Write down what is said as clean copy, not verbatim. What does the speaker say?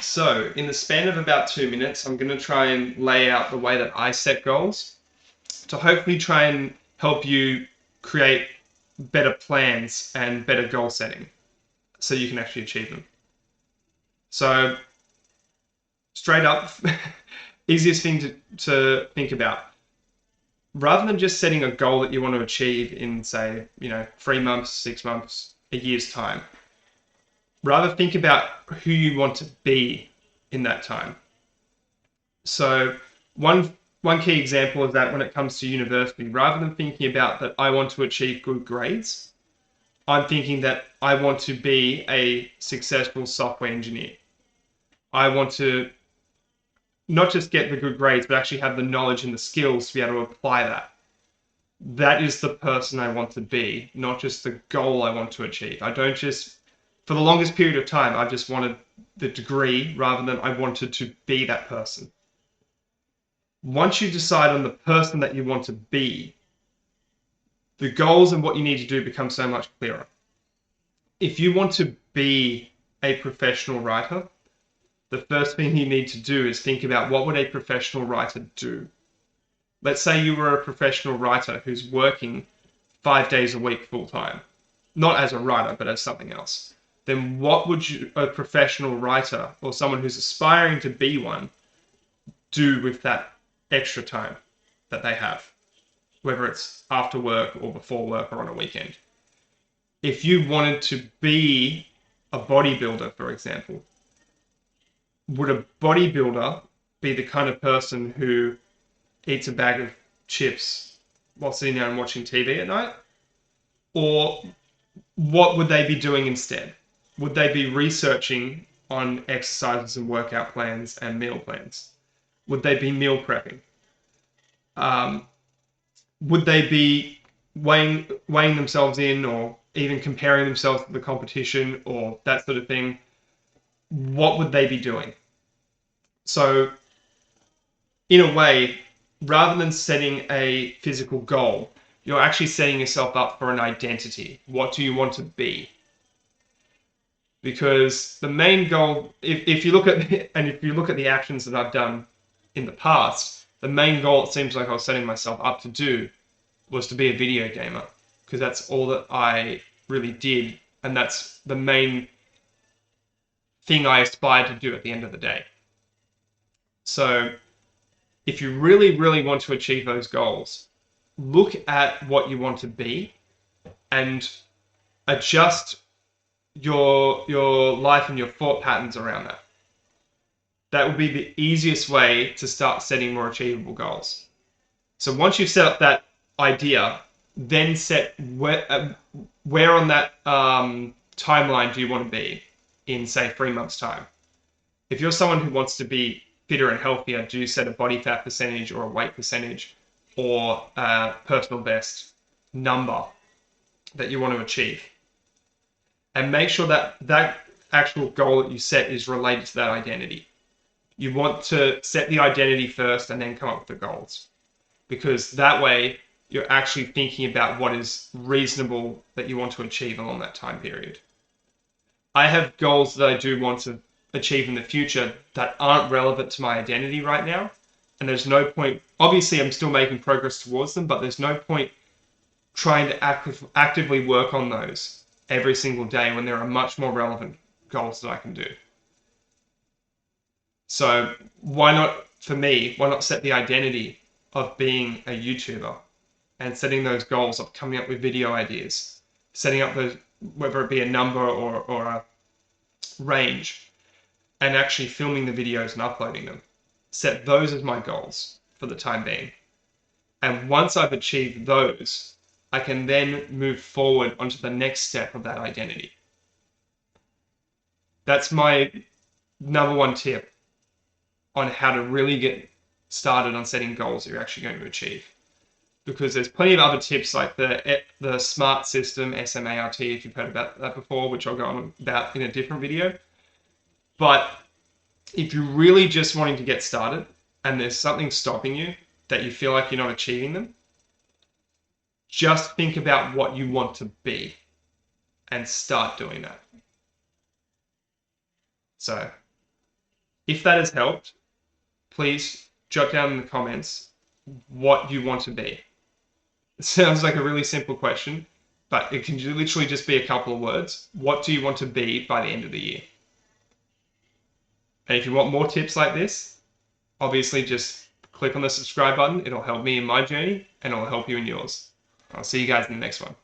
So in the span of about 2 minutes, I'm going to try and lay out the way that I set goals to hopefully try and help you create better plans and better goal setting so you can actually achieve them. So straight up, easiest thing to think about. Rather than just setting a goal that you want to achieve in, say, 3 months, 6 months, a year's time, rather think about who you want to be in that time. So one key example of that when it comes to university, rather than thinking about that I want to achieve good grades, I'm thinking that I want to be a successful software engineer. I want to not just get the good grades, but actually have the knowledge and the skills to be able to apply that. That is the person I want to be, not just the goal I want to achieve. I don't just, for the longest period of time, I just wanted the degree rather than I wanted to be that person. Once you decide on the person that you want to be, the goals and what you need to do become so much clearer. If you want to be a professional writer, the first thing you need to do is think about what would a professional writer do. Let's say you were a professional writer who's working 5 days a week full time, not as a writer, but as something else. Then what would a professional writer or someone who's aspiring to be one do with that extra time that they have, whether it's after work or before work or on a weekend? If you wanted to be a bodybuilder, for example, would a bodybuilder be the kind of person who eats a bag of chips while sitting there and watching TV at night? Or what would they be doing instead? Would they be researching on exercises and workout plans and meal plans? Would they be meal prepping? Would they be weighing themselves in, or even comparing themselves to the competition or that sort of thing? What would they be doing? So in a way, rather than setting a physical goal, you're actually setting yourself up for an identity. What do you want to be? Because the main goal, if you look at the actions that I've done in the past, the main goal it seems like I was setting myself up to do was to be a video gamer, because that's all that I really did, and that's the main thing I aspired to do at the end of the day. So if you really, really want to achieve those goals, look at what you want to be and adjust your life and your thought patterns around that. That would be the easiest way to start setting more achievable goals. So once you've set up that idea, then set where on that timeline do you want to be in, say, 3 months' time. If you're someone who wants to be fitter and healthier, do you set a body fat percentage or a weight percentage or a personal best number that you want to achieve? And make sure that that actual goal that you set is related to that identity. You want to set the identity first and then come up with the goals, because that way you're actually thinking about what is reasonable that you want to achieve along that time period. I have goals that I do want to achieve in the future that aren't relevant to my identity right now, and there's no point, obviously I'm still making progress towards them, but there's no point trying to actively work on those every single day when there are much more relevant goals that I can do. So why not set the identity of being a YouTuber and setting those goals of coming up with video ideas, setting up those, whether it be a number or a range, and actually filming the videos and uploading them. Set those as my goals for the time being. And once I've achieved those, I can then move forward onto the next step of that identity. That's my number one tip on how to really get started on setting goals that you're actually going to achieve. Because there's plenty of other tips like the SMART system, SMART, if you've heard about that before, which I'll go on about in a different video. But if you're really just wanting to get started and there's something stopping you that you feel like you're not achieving them, just think about what you want to be and start doing that. So If that has helped, please jot down in the comments what you want to be. It sounds like a really simple question, but it can literally just be a couple of words. What do you want to be by the end of the year? And if you want more tips like this, obviously just click on the subscribe button. It'll help me in my journey and it'll help you in yours. I'll see you guys in the next one.